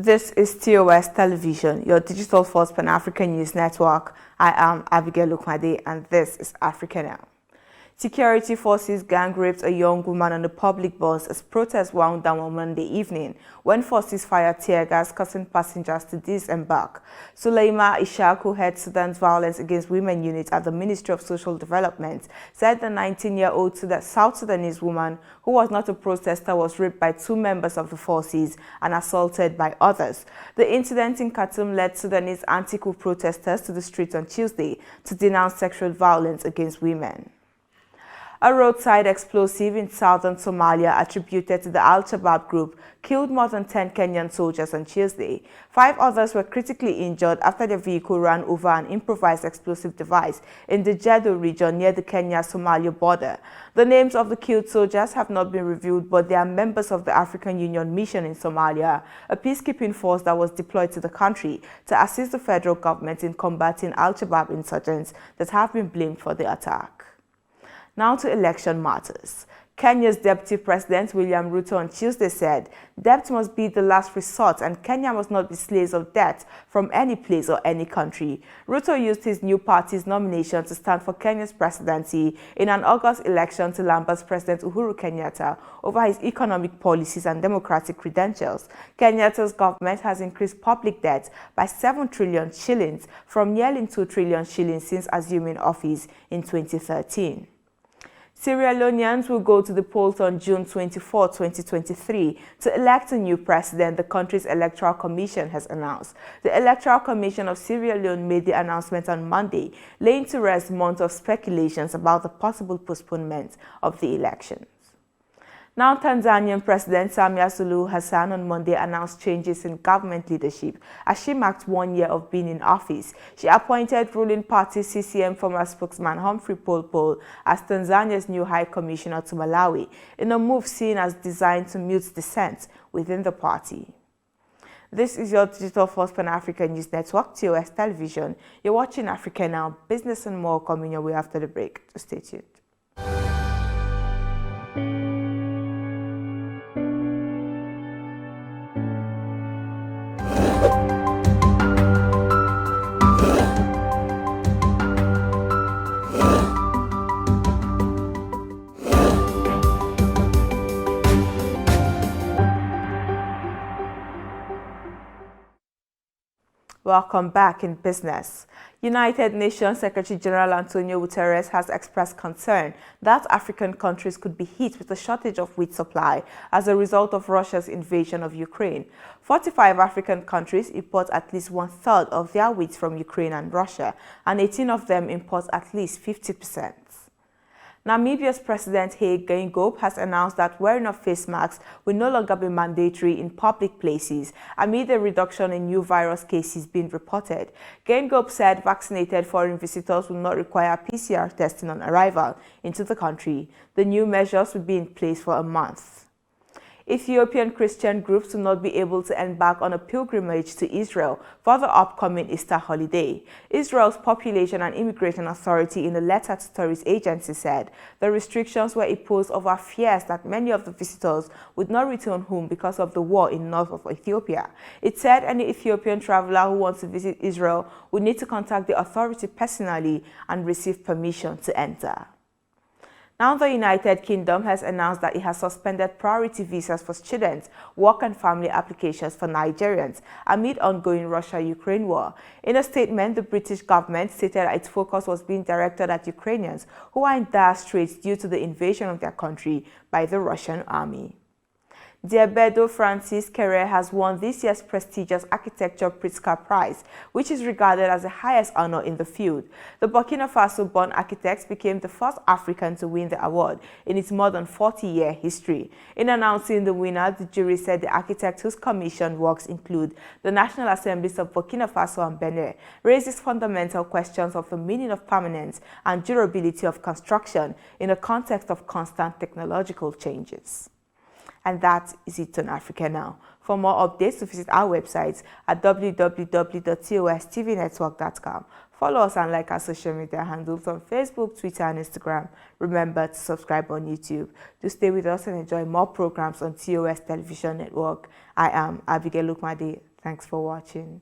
This is TOS Television, your digital first Pan-African news network. I am Abigail Lukmade, and this is Africa Now. Security forces gang raped a young woman on the public bus as protests wound down on Monday evening when forces fired tear gas, causing passengers to disembark. Suleima Ishaq, who heads Sudan's Violence Against Women unit at the Ministry of Social Development, said the 19-year-old South Sudanese woman, who was not a protester, was raped by two members of the forces and assaulted by others. The incident in Khartoum led Sudanese anti-coup protesters to the streets on Tuesday to denounce sexual violence against women. A roadside explosive in southern Somalia attributed to the Al-Shabaab group killed more than 10 Kenyan soldiers on Tuesday. 5 others were critically injured after their vehicle ran over an improvised explosive device in the Jedo region near the Kenya-Somalia border. The names of the killed soldiers have not been revealed, but they are members of the African Union mission in Somalia, a peacekeeping force that was deployed to the country to assist the federal government in combating Al-Shabaab insurgents that have been blamed for the attack. Now to election matters. Kenya's Deputy President William Ruto on Tuesday said, "Debt must be the last resort and Kenya must not be slaves of debt from any place or any country." Ruto used his new party's nomination to stand for Kenya's presidency in an August election to lambast President Uhuru Kenyatta over his economic policies and democratic credentials. Kenyatta's government has increased public debt by 7 trillion shillings from nearly 2 trillion shillings since assuming office in 2013. Sierra Leoneans will go to the polls on June 24, 2023 to elect a new president, the country's Electoral Commission has announced. The Electoral Commission of Sierra Leone made the announcement on Monday, laying to rest months of speculations about the possible postponement of the elections. Now, Tanzanian President Samia Suluhu Hassan on Monday announced changes in government leadership as she marked 1 year of being in office. She appointed ruling party CCM former spokesman Humphrey Polepole as Tanzania's new High Commissioner to Malawi, in a move seen as designed to mute dissent within the party. This is your digital first Pan-African news network, TOS Television. You're watching Africa Now. Business and more coming your way after the break. Stay tuned. Welcome back in business. United Nations Secretary General Antonio Guterres has expressed concern that African countries could be hit with a shortage of wheat supply as a result of Russia's invasion of Ukraine. 45 African countries import at least 1/3 of their wheat from Ukraine and Russia, and 18 of them import at least 50%. Namibia's President Hage Geingob has announced that wearing of face masks will no longer be mandatory in public places amid a reduction in new virus cases being reported. Geingob said vaccinated foreign visitors will not require PCR testing on arrival into the country. The new measures will be in place for a month. Ethiopian Christian groups will not be able to embark on a pilgrimage to Israel for the upcoming Easter holiday. Israel's Population and Immigration Authority, in a letter to tourist agencies, said the restrictions were imposed over fears that many of the visitors would not return home because of the war in north of Ethiopia. It said any Ethiopian traveler who wants to visit Israel would need to contact the authority personally and receive permission to enter. Now, the United Kingdom has announced that it has suspended priority visas for students, work and family applications for Nigerians amid ongoing Russia-Ukraine war. In a statement, the British government stated that its focus was being directed at Ukrainians who are in dire straits due to the invasion of their country by the Russian army. Diabedo Francis Kere has won this year's prestigious Architecture Pritzker Prize, which is regarded as the highest honor in the field. The Burkina Faso-born architect became the first African to win the award in its more than 40-year history. In announcing the winner, the jury said the architect whose commissioned works include the National Assemblies of Burkina Faso and Benin raises fundamental questions of the meaning of permanence and durability of construction in the context of constant technological changes. And that is it on Africa Now. For more updates, visit our website at www.TOSTVNetwork.com. Follow us and like our social media handles on Facebook, Twitter, and Instagram. Remember to subscribe on YouTube. To stay with us and enjoy more programs on TOS Television Network. I am Abigail Lukmade. Thanks for watching.